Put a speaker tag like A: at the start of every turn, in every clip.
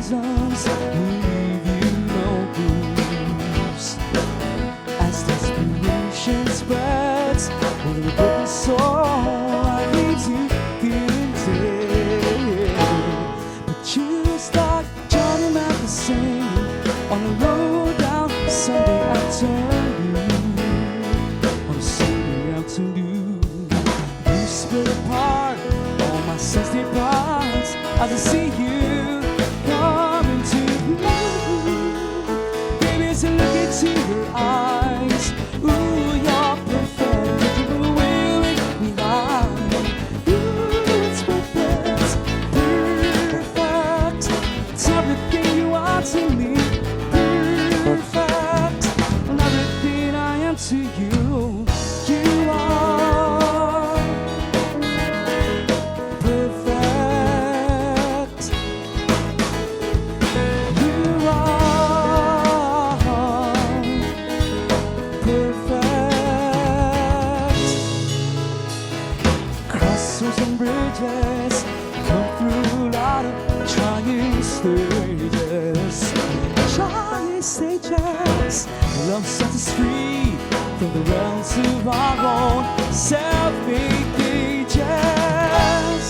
A: seasons will leave you no clues. As desperation spreads over the broken soul, I leave you feeling dead. But you start Johnny Matheson on the road down Sunday afternoon. On a Sunday afternoon, you split apart all my sensitive parts as I see you coming to me. Baby, as I look into your eyes, ooh, you're perfect. You will make me high. Ooh, it's perfect, perfect. It's everything you are to me. Perfect, and everything I am to you. You are perfect. You are perfect. Crossroads and bridges come through a lot of trying stages. Trying stages. Love sets us free from the realms of our own self-made cages.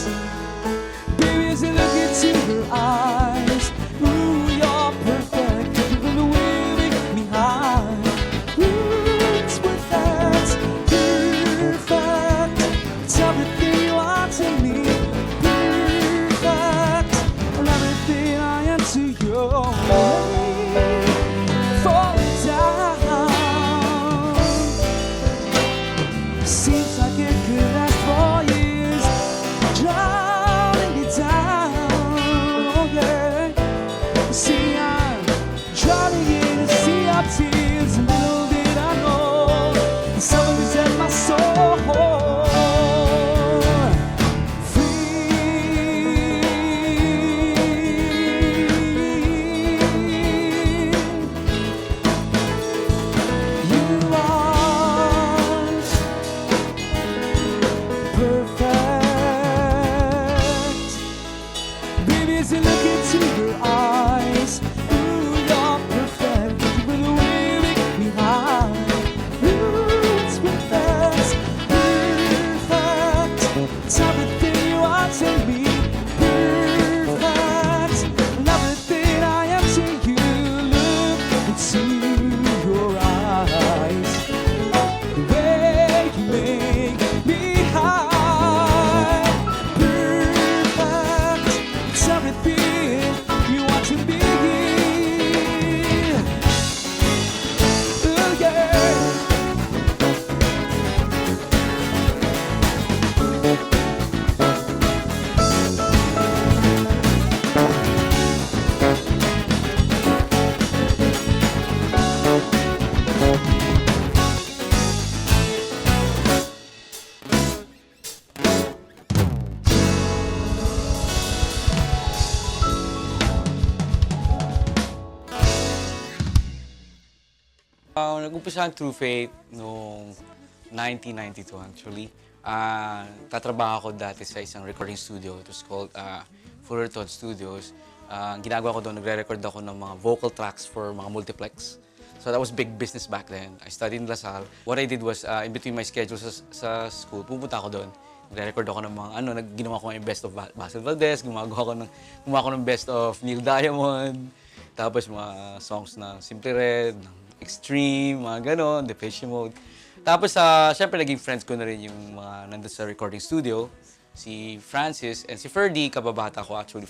A: Baby, as I look into your eyes, ooh, you're perfect. You will make me high. Ooh, it's perfect, perfect. It's everything you are to me. Perfect, and everything I am to you. Falling down, seems like it could last for years, drowning me down, oh yeah. See, I'm drowning in a sea of tears, and little did I know someone who set my soul as you look into your eyes, ooh, you're perfect. You will make me high. Ooh, it's perfect, perfect. It's everything you are to me. Perfect, and everything I am to you. Look into your eyes, the way you make me high. Everything you want to be. Ooh, yeah.
B: Nag-umpisa ang True Faith noong 1992 actually. Tatrabaho ako dati sa isang recording studio. It was called Fullerton Studios. Ang ginagawa ko doon, nagre-record ako ng mga vocal tracks for mga multiplex. So that was big business back then. I studied in LaSalle. What I did was, in between my schedule sa school, pupunta ako doon. Nagre-record ako ng mga, ginawa ko yung best of Basil Valdez, gumawa ko ng best of Neil Diamond, tapos mga songs na Simply Red, Extreme, mga ganon, Depeche Mode. Tapos, syempre, naging friends ko na rin yung mga nandun sa recording studio. Si Francis and si Ferdy, kababata ko actually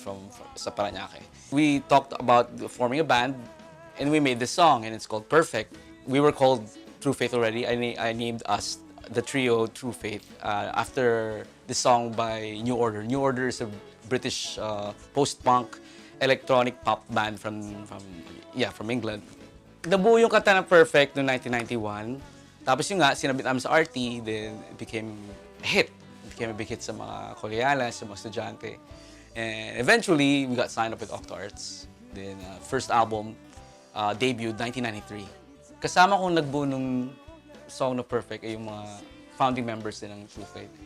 B: sa Parañaque. We talked about forming a band, and we made this song, and it's called Perfect. We were called True Faith already. I named us the trio True Faith after the song by New Order. New Order is a British post-punk electronic pop band from England. Nabuo yung kanta ng Perfect noong 1991. Tapos yung nga, sinabit namin sa RT, then it became a hit. It became a big hit sa mga Koreanas, sa mga estudyante. And eventually, we got signed up with Octo Arts. Then, first album, debuted 1993. Kasama kong nagbuo nung song na Perfect ay yung mga founding members din ng True Faith.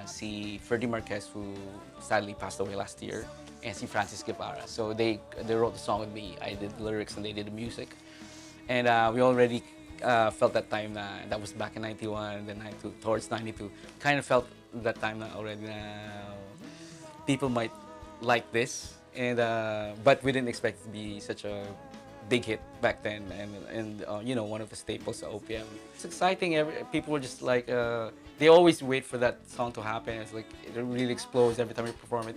B: si Ferdy Marquez, who sadly passed away last year, and si Francis Guevara. So they wrote the song with me. I did the lyrics and they did the music. And we already felt that time that was back in 91, then 92, towards 92. Kind of felt that time already people might like this. And but we didn't expect it to be such a big hit back then, and you know, one of the staples of OPM. It's exciting. People were just like, they always wait for that song to happen. It's like it really explodes every time we perform it.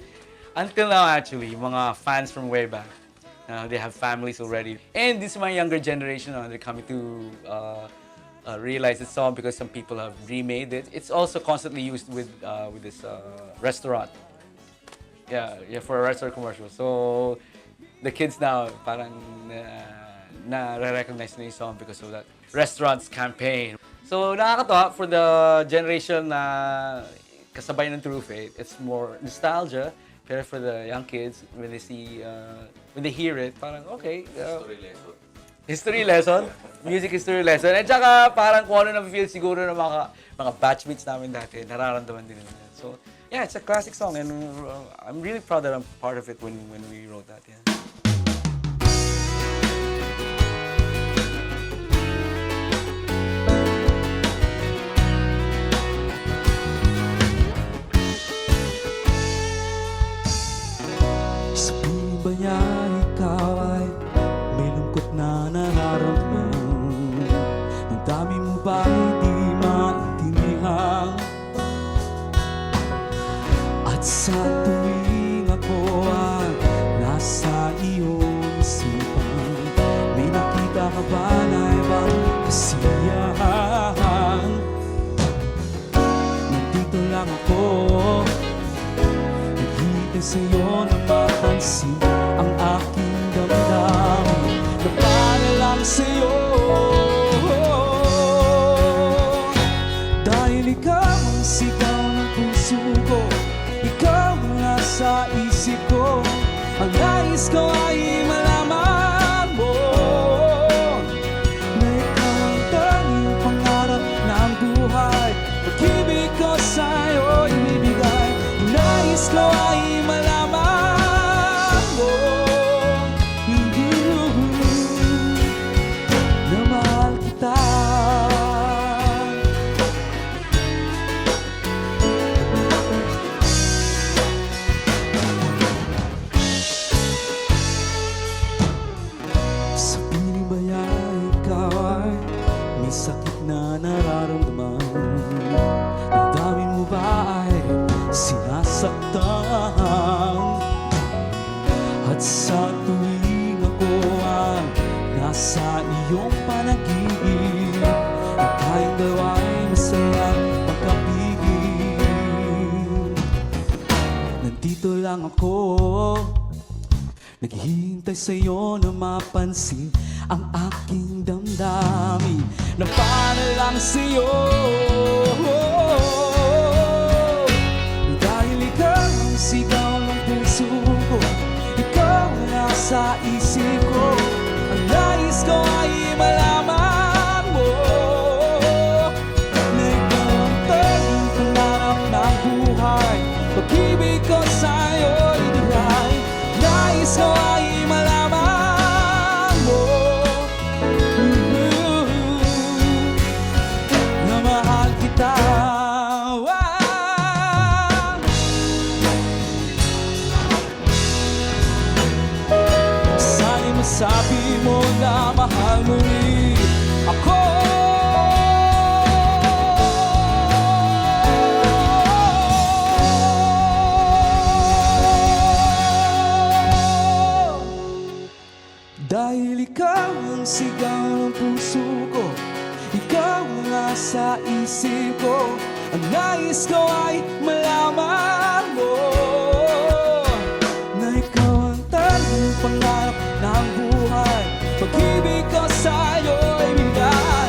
B: Until now, actually, mga fans from way back, they have families already. And this is my younger generation. They're coming to realize the song because some people have remade it. It's also constantly used with this restaurant. Yeah, for a restaurant commercial. So the kids now parang na-recognize na yung song because of that restaurant's campaign. So nakakatawa for the generation na kasabay ng True Faith. It's more nostalgia. Pero for the young kids, when they see, when they hear it, parang okay. History lesson. Music history lesson. At saka parang kung ano na-feel siguro ng mga batchmates namin dati, nararamdaman din nila. So yeah, it's a classic song and I'm really proud that I'm part of it when we wrote that. Yeah.
A: Sabihin ba niya ikaw ay may lungkot na nararamdaman? Ang dami mo ba hindi maintindihan? At sa tuwing ako ay nasa iyong isipan, may nakita ka ba na ibang kasiyahan? Nandito lang ako, naghihintay sa'yo na mapansin ang aking damdamin, na para lang sa'yo. Dahil ikaw ang sigaw ng puso ko, ikaw ang nasa isip ko, ang nais ko ay malaman mo na ikaw ang tanging pangarap ng buhay. Pag-ibig ko sa'yo ibibigay, ang nais ko ay malaman mo na mahal kita. Sabihin ba niya ikaw ay may sakit na nararamdaman? Ang dami mo ba ay sinasaktan? At sa tuwing ako ay nasa iyong panaginip, ang tayong dalawa ay masayang magkapigil. Nandito lang ako, naghihintay sa'yo na mapansin ang aking damdamin, na para lang sa'yo. Dahil ikaw ang sigaw ng puso ko, ikaw ang nasa isip ko, ang nais ko ay malaman mo na ikaw ang tanging pangarap ng buhay. Pag-ibig ko sa'yo ibigay, nais ko ay malaman mo na mahal kita. Sana'y masabi mo na mahal mo rin ako. Dahil ikaw ang sigaw ng puso ko, ikaw ang nasa isip ko, ang nais ko ay malaman mo na ikaw ang tanging pangarap ng buhay. Pag-ibig ko sa'yo ay bigay,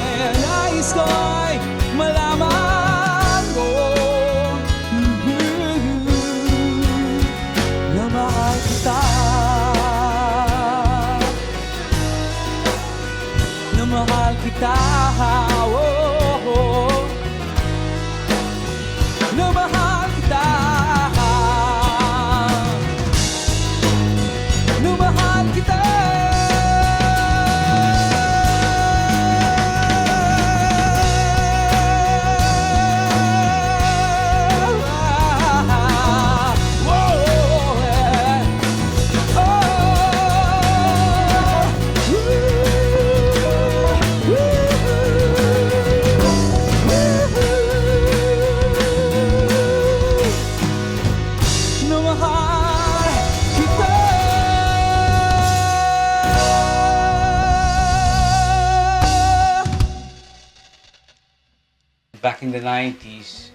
B: back in the 90s,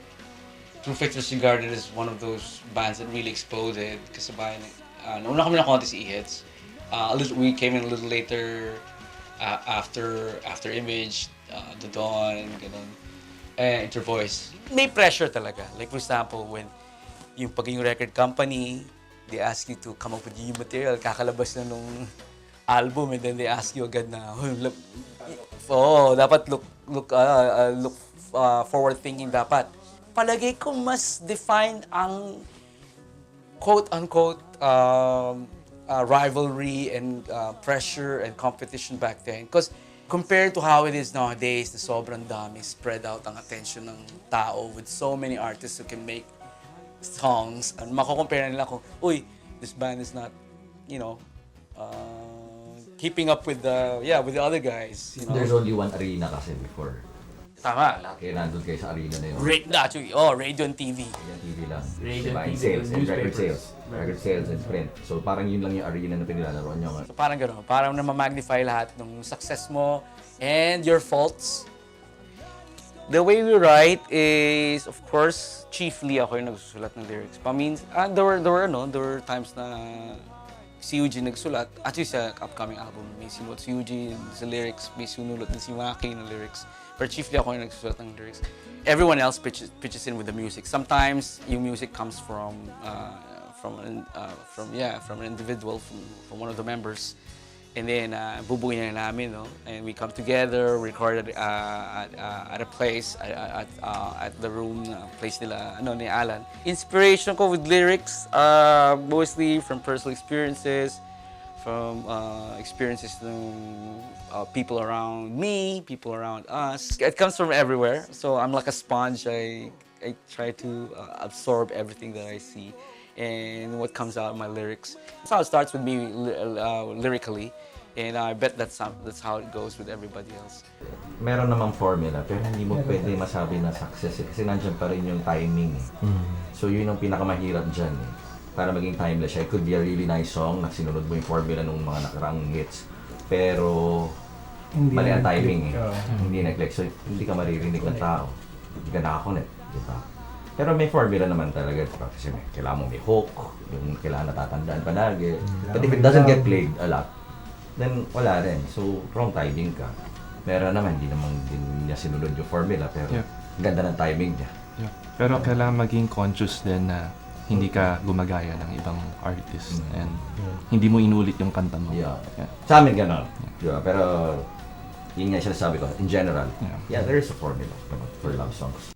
B: True Faith was regarded as one of those bands that really exploded. Kasabay, nauna kami ng konti si E-Heads. We came in a little later after Image, The Dawn, ganun. And Inter Voice. May pressure talaga. Like for example, when pag yung record company, they ask you to come up with new material, kakalabas na nung album, and then they ask you agad na, dapat look forward thinking dapat. Palagay ko mas define ang quote-unquote rivalry and pressure and competition back then. Because compared to how it is nowadays, na sobrang dami, spread out ang attention ng tao with so many artists who can make songs. And mako-compare nila kung, uy, this band is not, keeping up with the other guys.
C: There's only one arena kasi before.
B: Tama.
C: Kaya nandun kayo sa arena na yun.
B: Radio and TV.
C: Yan, TV lang.
D: Radio,
C: Diba? And
D: TV,
C: sales and record
D: newspapers.
C: sales. Record sales and print. So parang yun lang yung arena na pinilalaro nyo.
B: So parang gano'n, parang na-magnify lahat ng success mo and your faults. The way we write is, of course, chiefly ako yung nagsusulat ng lyrics. There were times na si Eugene nagsulat. Actually, sa upcoming album, may sinulat si Eugene sa lyrics, may sinulat din si Maki ng lyrics. But chiefly ako yung nagsusulat ng lyrics. Everyone else pitches in with the music. Sometimes yung music comes from an individual, from one of the members. And then bubuin na namin, no? And we come together, record at a place, at the room, place nila, ni Alan. Inspiration ko with lyrics, mostly from personal experiences, from experiences ng people around me, people around us. It comes from everywhere, so I'm like a sponge. I try to absorb everything that I see and what comes out of my lyrics. That's how it starts with me lyrically, and I bet that's how it goes with everybody else.
C: Meron namang formula, pero hindi mo pwede masabi na success kasi nandiyan pa rin yung timing. So yun ang pinakamahirap dyan. Para maging timeless siya. It could be a really nice song na sinunod mo yung formula ng mga nakaraang hits. Pero mali ang timing eh. Hindi nag-click. So hindi ka maririnig ng tao. Hindi ka nakakonect. Diba? Pero may formula naman talaga. Diba? Kasi kailangan mo may hook. Yung kailangan natatandaan palagi. But if it doesn't get played a lot, then wala rin. So wrong timing ka. Meron naman, hindi niya sinunod yung formula. Pero ganda ng timing niya.
D: Yeah. Pero kailangan maging conscious din na hindi ka gumagaya ng ibang artist and hindi mo inulit yung kanta mo.
C: Yeah. Sa amin gano'n. Diba? Pero yun nga sinasabi ko, in general, there is a formula for love songs.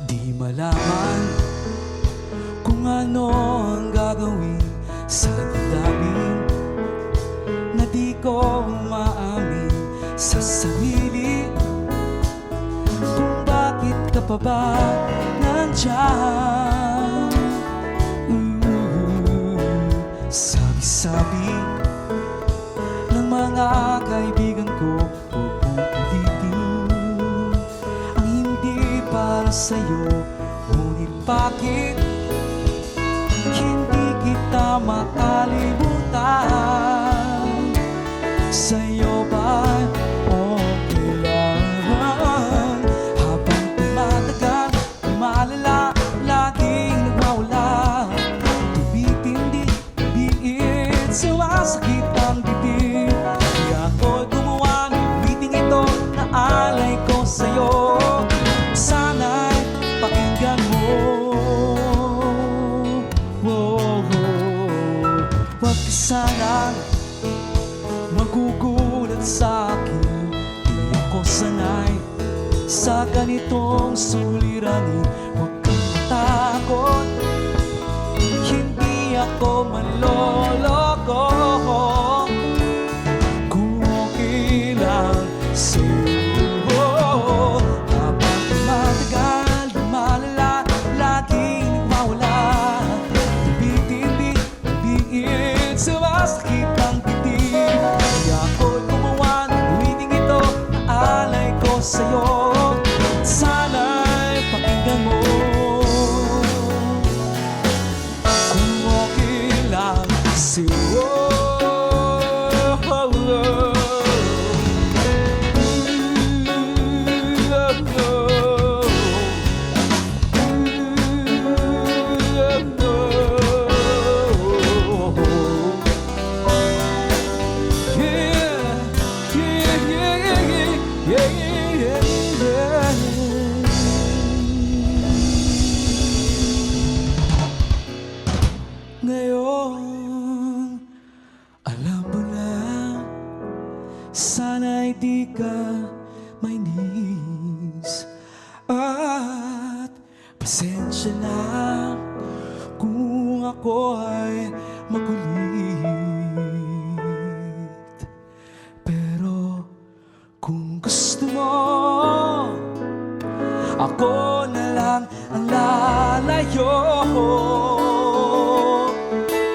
A: Di malaman kung ano ang gagawin sa damdamin na di ko maamin sa sarili. Kung bakit ka pa ba nandyan? Sabi-sabi ng mga kaibigan ko, huwag mong ulitin ang hindi para sa'yo. Ngunit bakit hindi kita makalimutan? Sa'yo ba okay lang? Habang tumatagal, malala, laging nagwawala. Tumitindi, biit, sumasakit ang dibdib. Kaya ako'y gumawa ng meeting ito na alay ko sa'yo. Sana'y pakinggan mo. Huwag ka sanang magugulat sa akin. Di ako sanay sa ganitong suliranin. Huwag kang matakot, hindi ako manloloko. Kung okay lang sa'yo, habang tumatagal, lumalala, laging nagmawala. Tindi-tindi, bibiit, sumasakit ang dibdib. Kaya ako'y gumawa ng uwiting ito na alay ko sa'yo. Sana'y pakinggan mo. Kung okay lang sa'yo. Ngayon, alam mo na, sana'y di ka mainis. At pasensya na kung ako ay makulit. Pero kung gusto mo, ako na lang ang lalayo.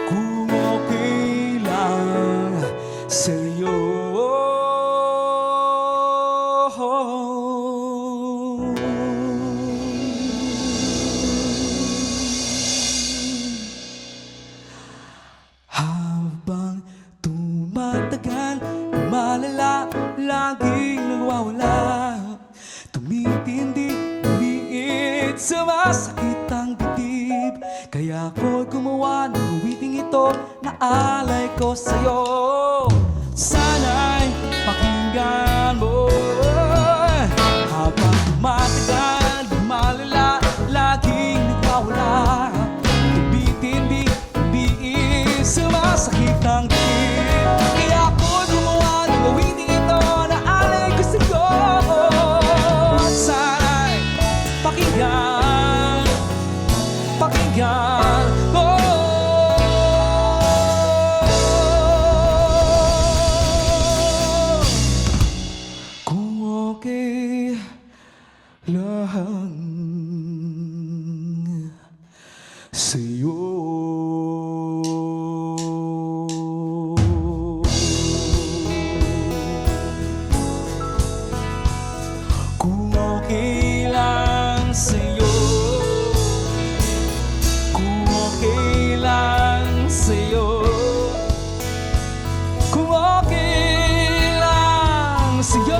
A: Kung okay lang sa'yo. Habang tumatagal, lumalala, laging nagwawala. Tumitindi, umiit, sumasakit ang dibdib. Kaya ako'y gumawa ng uwiting ito na alay ko sa'yo. Sana'y pakinggan mo. Habang tumatagal, lumalala, laging nagwawala. Tumitindi, umiit, sumasakit ang dibdib. Kaya ako'y gumawa ng uwiting ito na alay ko sa'yo. Sana'y pakinggan, pakinggan mo. Kung okay lang sa'yo. Kung okay lang sa'yo. Kung okay lang sa'yo. Kung okay lang sa'yo.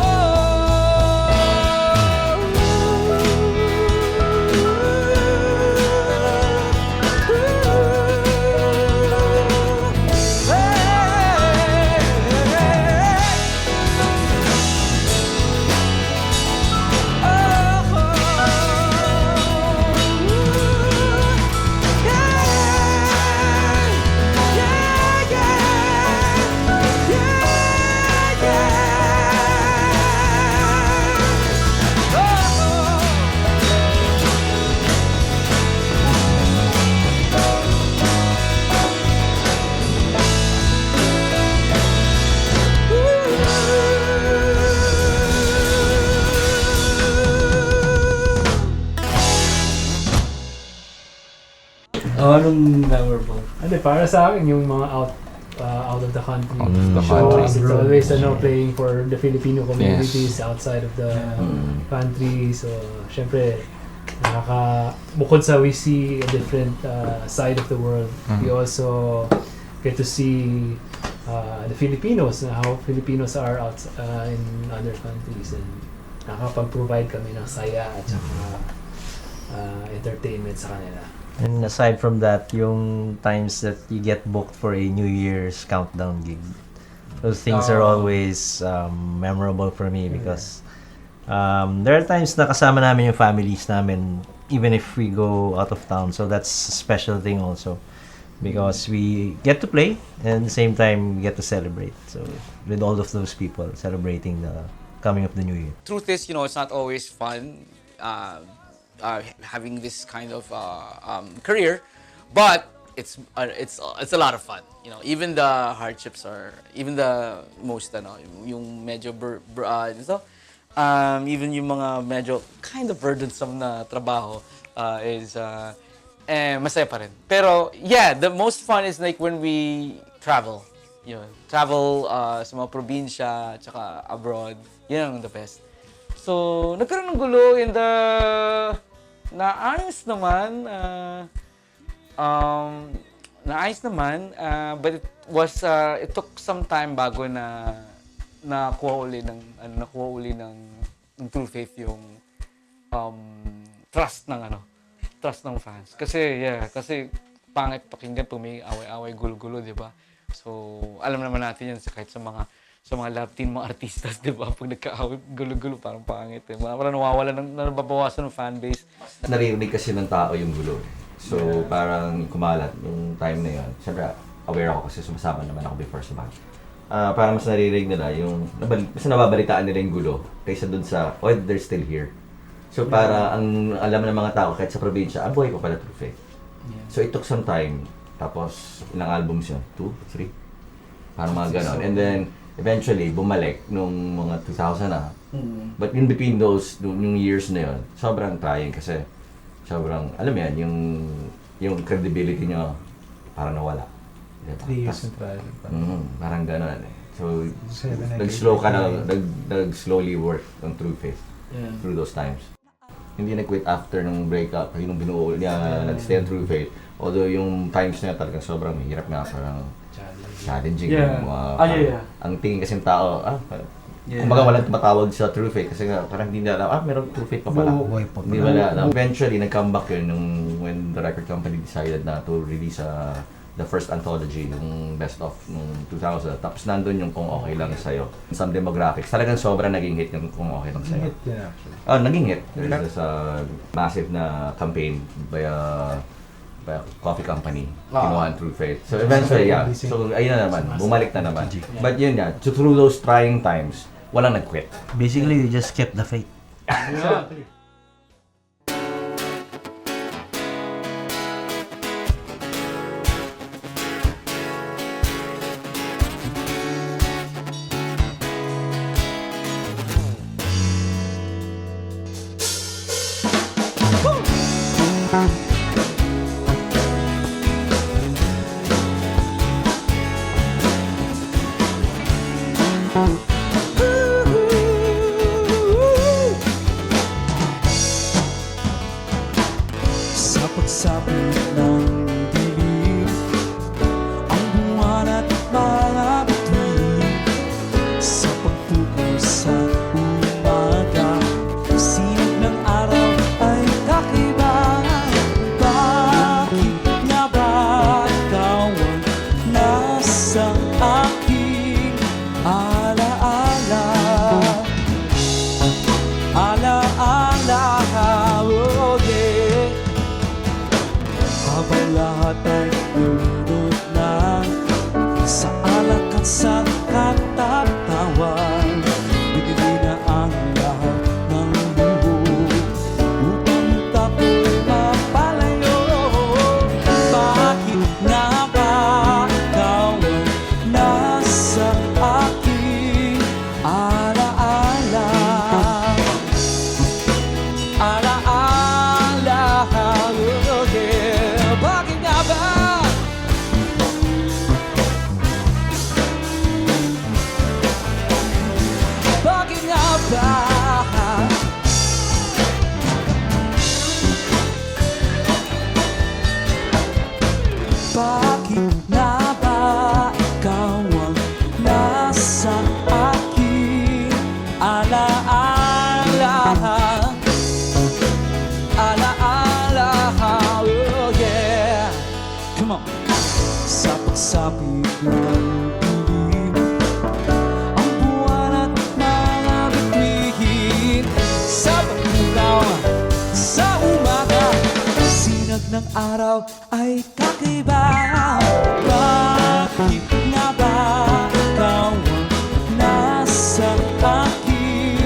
E: Anong memorable? Ano, para sa akin, yung mga out of the country
D: Out of the
E: shows.
D: country.
E: It's always playing for the Filipino communities outside of the country. So, syempre, bukod sa we see a different side of the world, we also get to see the Filipinos, how Filipinos are out in other countries, and nakakapag-provide kami ng saya at saka entertainment sa kanila.
F: And aside from that, yung times that you get booked for a New Year's countdown gig, those things are always memorable for me because there are times na kasama namin yung families namin even if we go out of town. So that's a special thing also because we get to play and at the same time we get to celebrate. So with all of those people celebrating coming up the new year?
B: Truth is, it's not always fun having this kind of career, but it's a lot of fun. Even the hardships even the most yung medyo even yung mga medyo kind of burdensome na trabaho is masaya pa rin. Pero yeah, the most fun is like when we travel. Travel sa mga probinsya, tsaka abroad. Yan ang the best. So, nagkaroon ng gulo in the naayos naman. But it took some time bago nakuha uli ng True Faith yung trust ng fans. Kasi pangit pakinggan pag may away-away, gulo-gulo, di ba? So, alam naman natin yan kahit sa mga love team, mga artistas, di ba? Pag nagka-away, gulo-gulo, parang pangit. Parang nawawala, nababawasan ng fan base.
C: Naririnig kasi ng tao yung gulo. So, parang kumalat yung time na yun. Siyempre, aware ako kasi sumasama naman ako before sa band. Parang mas naririnig nila mas nababalitaan nila yung gulo kaysa dun sa, they're still here. So, para ang alam ng mga tao kahit sa probinsya, buhay pa pala True Faith. So, it took some time. Tapos, ilang albums yun? 2? 3? Parang mga ganon. And then, eventually, bumalik nung mga 2000 na. But in between yung years na yun, sobrang trying kasi sobrang, alam mo yan, yung credibility nyo parang nawala. Diba?
G: 3 years in trial.
C: Parang ganon eh. So, nag-slowly work ang True Faith through those times. Hindi nag-quit after ng breakup, yung binuo niya, nag-stay on True Faith. Although yung times na talagang sobrang mahirap nga, parang challenging.
A: Yeah.
C: Ang tingin kasi ng tao, kumbaga walang tumatawag sa True Faith kasi nga parang hindi nila alam, meron True Faith pa pala. Hindi wala. Eventually, nag-comeback yun when the record company decided na to release the first anthology, yung best of nung 2000. Tapos nandun yung Kung Okay Lang Sa'yo. Some demographics, talagang sobrang naging hit yung Kung Okay Lang Sa'yo. Naging hit. There's a massive na campaign by a coffee company, kinuha ang True Faith. So eventually, So ayun na naman, bumalik na naman. But yun nga, through those trying times, walang nag-quit.
F: Basically, you just kept the faith.
A: Sa pagsapit ng dilim, ang buwan at mga bituin, sa pagtukoy sa umaga, sinag ng araw ay kakaiba. Bakit nga ba ikaw ang nasa aking alaala? Alaala, oh yeah. Habang lahat ay nunod na sa alak at sa katatawan, bigay na ang lahat ng lubog upang tapo'y mapalayo. Bakit nga ba ikaw ang nasa aking alaala? Alaala, oh yeah. Bakit nga ba? Bakit nga ba? Bakit nga ba ikaw ang nasa aking alaala? Alaala, oh yeah. Come on. Sa pagsapit ng dilim, ang buwan at mga bituin, sa pagbukaw sa umaga, sinag ng araw ay kakaiba. Bakit nga ba ikaw ang nasa aking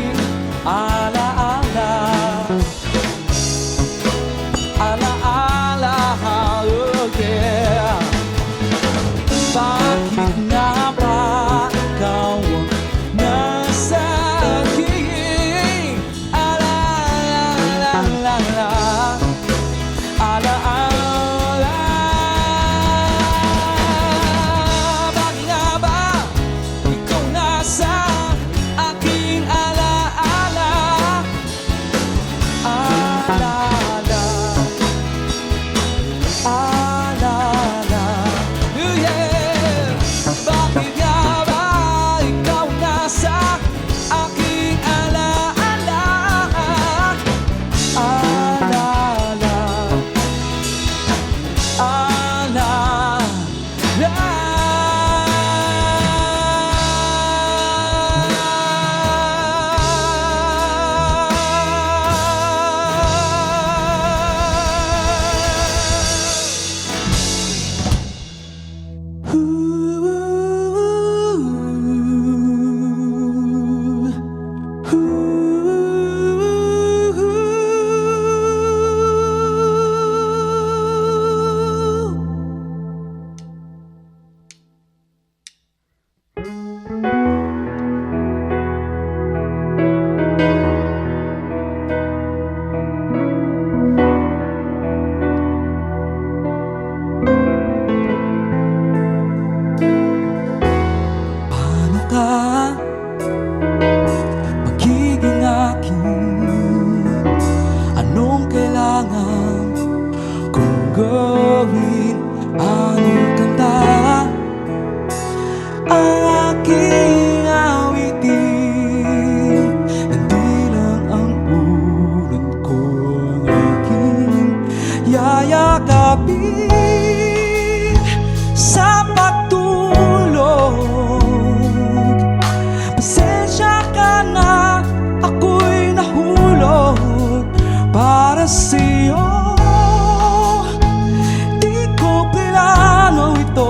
A: ang aking awitin. Hindi lang ang ulan ko ang aking yayakapin sa pagtulog. Pasensya ka na, ako'y nahulog para sa'yo. Di ko plano ito,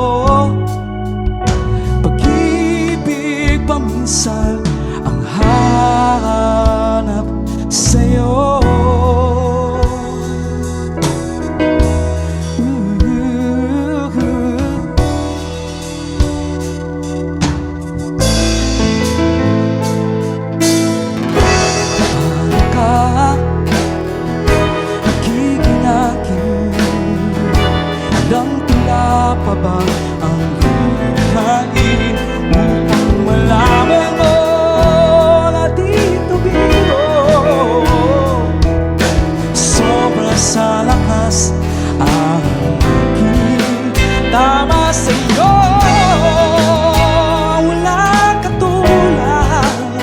A: pag-ibig paminsan ang hanap sa'yo. Paano ka nagiging akin? Hanggang tula pa ba ang hikain upang malaman mo na dito biro? Sobra sa lakas ang aking tama sa'yo. Walang katulad.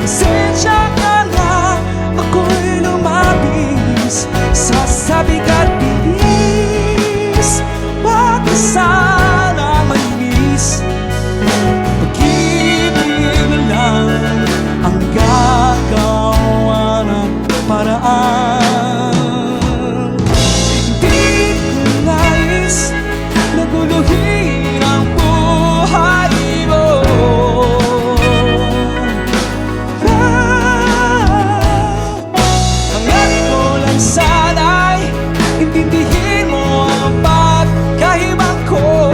A: Pasensya ka na, ako'y lumabis sa sabik at bilis. Wag ka sana mainis, pag-ibig na lang ang gagawa ng paraan. Hindi ko nais na guluhin ang buhay mo. Ang nais ko lang sana'y intindihin mo ang pagkahibang ko.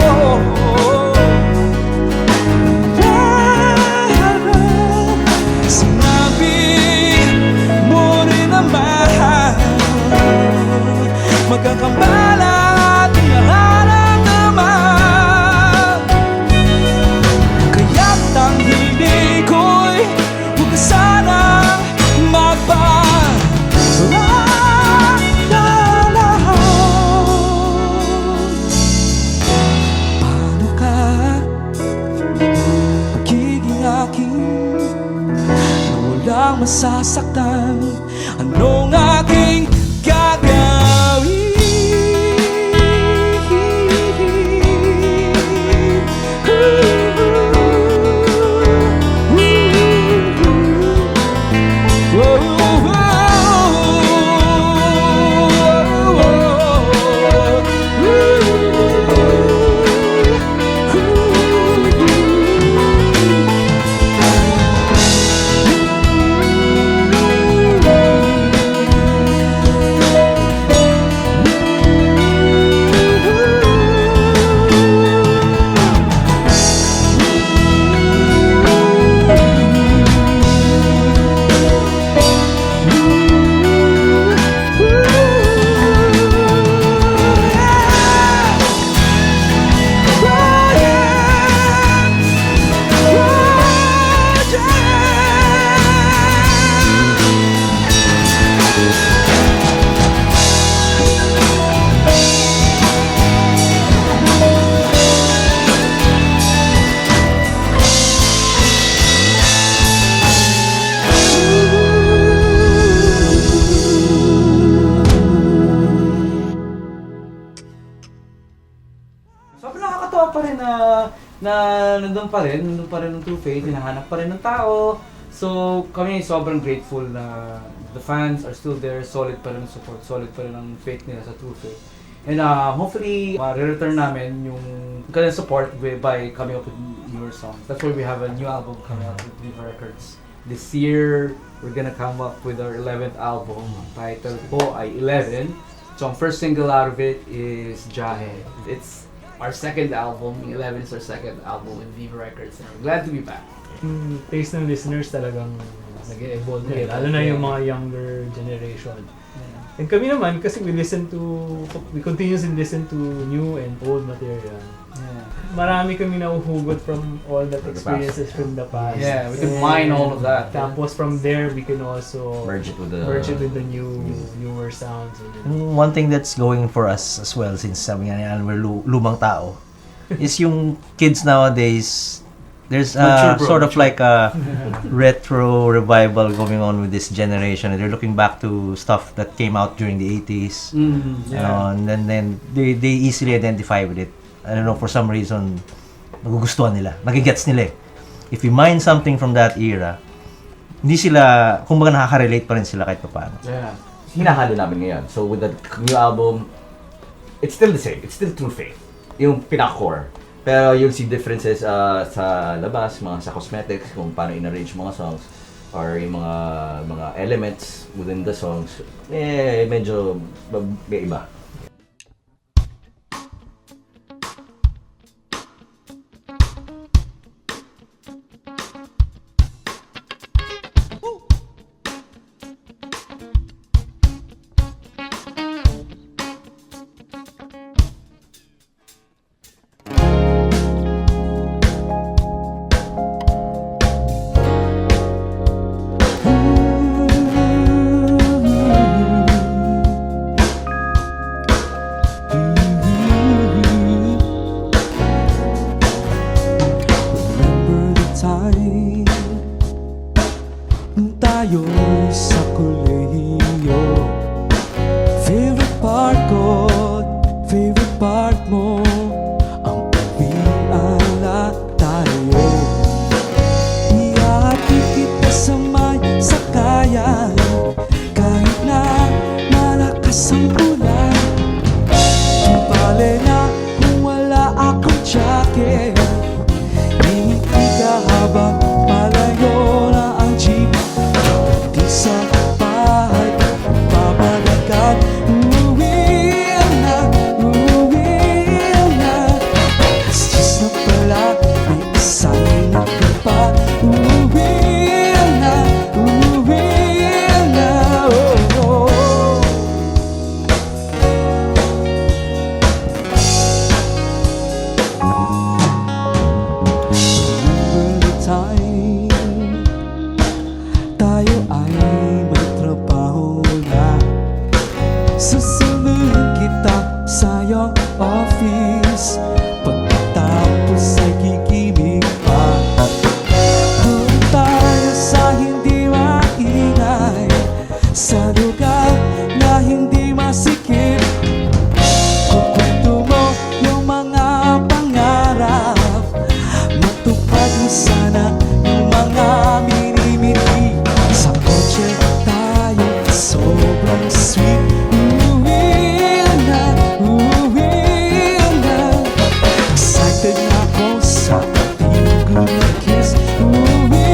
A: Sinabi mo rin naman, magkakambala at nararamdaman. Kaya't ang hiling ko'y huwag ka sanang Paano ka magiging akin na walang masasaktan? Anong aking gagawin?
B: Sobrang nakakatawa pa rin na nandun pa rin ng True Faith, hinahanap pa rin ng tao. So kami sobrang grateful na the fans are still there, solid pa rin ang support, solid pa rin ang faith nila sa True Faith. And hopefully, re-return namin yung kanilang support by coming up with newer songs. That's why we have a new album coming out with Viva Records. This year, we're gonna come up with our 11th album. Title po ay 11. So ang first single out of it is Jahe. It's our second album. 11 is our second album with Viva Records. And we're glad to be back.
E: Yung taste ng listeners talagang nag-evolve. Lalo na yung mga younger generation. And kami naman, kasi we continuously listen to new and old material.
B: Yeah.
E: Marami kami nahuhugot from all that experiences from the past.
B: Yeah, we can mine all of that.
E: Tapos from there, we can also
C: Merge it with the
E: newer sounds.
F: One thing that's going for us as well, since sabi nga niya, we're lumang tao, is yung kids nowadays, there's
A: Mature, bro,
F: sort of
A: mature.
F: like a retro revival going on with this generation. They're looking back to stuff that came out during the 80s.
A: Yeah.
F: And then they easily identify with it. I don't know, for some reason, nagugustuhan nila. Nagigets nila eh. If you mine something from that era, hindi sila, kumbaga nakaka-relate pa rin sila kahit paano.
A: Yeah.
C: Hinahalo namin ngayon. So with the new album, it's still the same. It's still True Faith. Yung pinaka-core. Pero you'll see differences sa labas, sa cosmetics, kung paano in-arrange mga songs, or yung mga elements within the songs, medyo may iba.
A: Remember the time nung tayo'y sa kolehiyo. Favorite part ko, favorite part mo, ang pag-iala tayo. Ihatid kita sa may sakayan, kahit na malakas ang ulan. Di bale na kung wala akong jacket, hindi ka habang malayo na ang jeep. Di sa bahay, babalikan. Uwi na, uwi na. It's just na pala, may isang ka pa. Uwi na, uwi na. Oh, oh. Remember the time tayo ay may trabaho na. Susunod kita sa iyong office, pagkatapos ay kikimig pa. Doon tayo sa hindi maingay, sa lugar na hindi masikip. Kukwento mo yung mga pangarap, matupad mo sana yung mga minimiti. Sa kotse tayo sobrang sweet. Uwi na, uwi na. Excited na ako sa ating good kiss. Uwi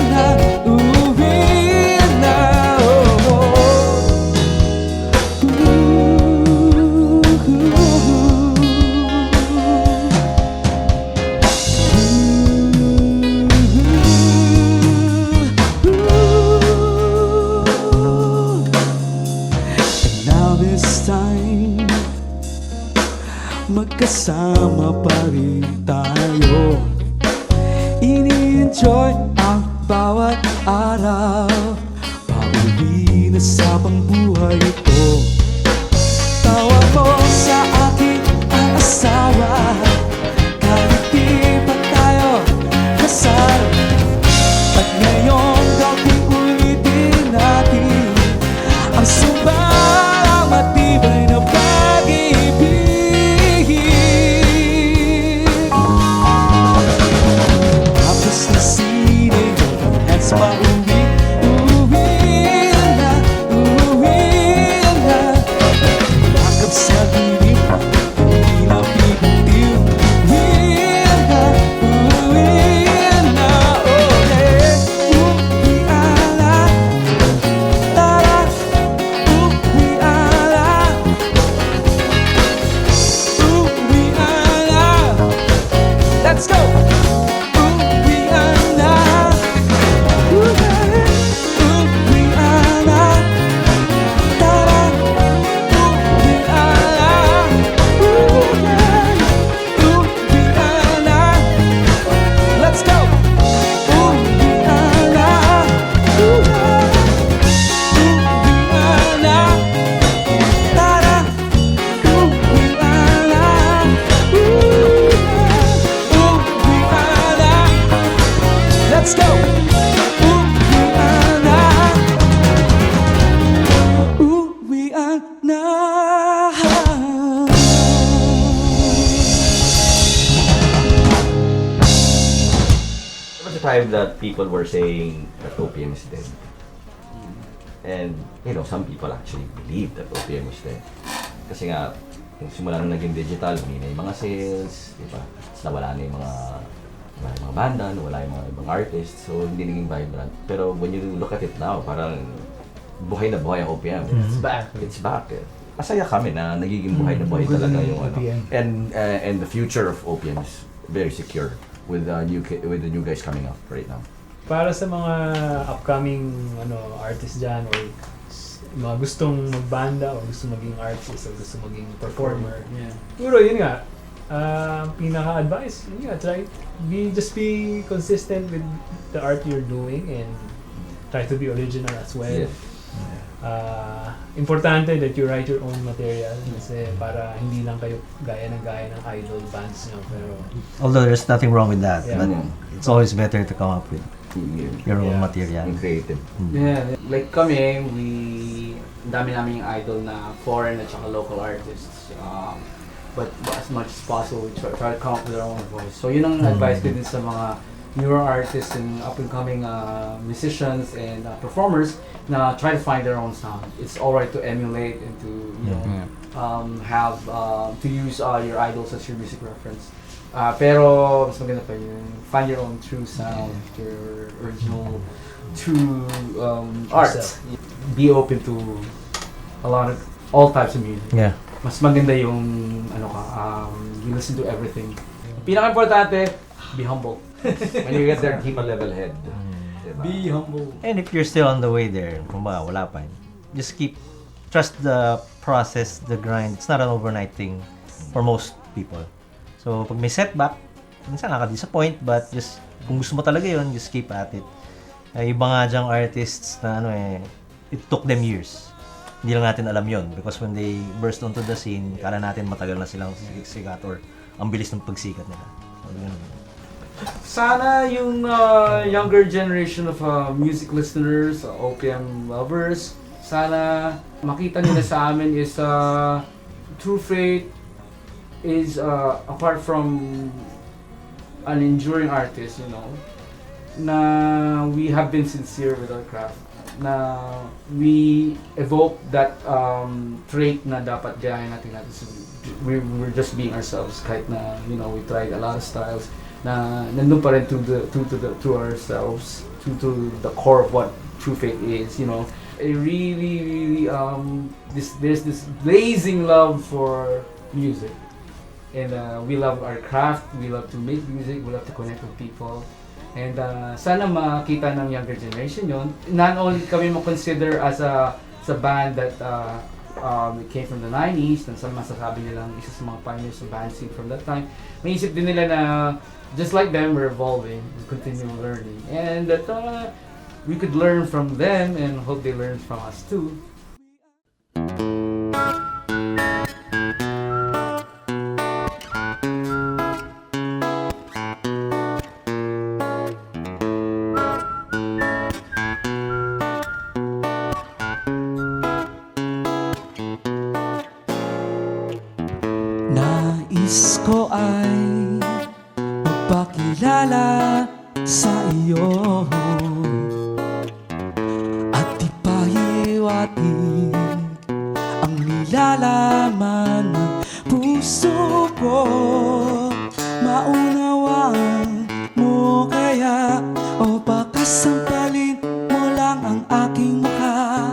A: na, uwi na. Oh, oh. And now this time, magkasama pa rin tayo. Ini-enjoy ang bawat araw, pauwi na sa pangbuhay ito. Tawa mo sa aking ang asawa, kahit di pa tayo kasal. At ngayong gawing ulitin natin ang sumbarang matibay na pag-ibig. Tapos na sine, hands pa uwi. Uwi na, uwi
C: time that people were saying that OPM is dead. And, you know, some people actually believe that OPM was dead. Kasi nga, kung simula nung naging digital, hindi na yung mga sales, di ba? Tapos nawala na yung mga banda, nawala yung mga ibang artists, so hindi naging vibrant. Pero when you look at it now, parang buhay na buhay ang OPM.
G: It's back.
C: It's back. Masaya kami na nagiging buhay na buhay talaga yung ano.
E: OPM.
C: And the future of OPM is very secure with the new guys coming up right now.
E: Para sa mga upcoming artists dyan or mga gustong magbanda o gusto maging artist o gusto maging performer.
G: Yeah.
E: Siguro yun nga, pinaka-advice, yun nga, just be consistent with the art you're doing and try to be original as well.
C: Yeah.
E: Importante that you write your own material kasi para hindi lang kayo gaya ng idol bands nyo. Pero
F: Although there's nothing wrong with that,
E: Yeah.
F: but it's always better to come up with your own
E: Yeah.
F: material.
C: And creative.
G: Yeah, like kami, ang dami namin yung idol na foreign at saka local artists. But as much as possible, we try to come up with our own voice. So yun ang advice ko din sa mga newer artists and up-and-coming musicians and performers na try to find their own sound. It's alright to emulate and to, you know, have, to use your idols as your music reference. Pero mas maganda pa yun, find your own true sound, your original true art. Be open to all types of music.
F: Yeah.
G: Mas maganda yung you listen to everything. Pinaka-importante, be humble.
C: When you get there, keep a level head. Diba?
G: Be humble.
F: And if you're still on the way there, kumbaga wala pa, just trust the process, the grind. It's not an overnight thing for most people. So, pag may setback, minsan nakaka-disappoint, but just, kung gusto mo talaga yun, just keep at it. Iba nga dyang artists na it took them years. Hindi lang natin alam yun because when they burst onto the scene, kala natin matagal na silang sikat or ang bilis ng pagsikat nila. So, yun.
G: Sana yung younger generation of music listeners, OPM lovers, sana makita nila sa amin is True Fate is apart from an enduring artist, you know, na we have been sincere with our craft, na we evoke that trait na dapat gayahin natin. We're just being ourselves kahit na, you know, we tried a lot of styles na nandun pa rin to ourselves, to the core of what True Fate is, you know. It really there's this blazing love for music. And we love our craft, we love to make music, we love to connect with people. And sana makita ng younger generation yon. Not only kami mo consider as a band that came from the 90s, na masasabi nilang isa sa mga pioneers sa band scene from that time. Maisip din nila na just like them, we're evolving, we continue learning. And that we could learn from them and hope they learn from us too.
A: Nais ko ay magpakilala sa iyo at ipahiwatig ang nilalaman ng puso ko. Maunawaan mo kaya o baka sampalin mo lang ang aking mukha.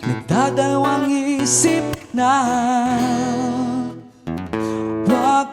A: Nagdadalawang isip na wag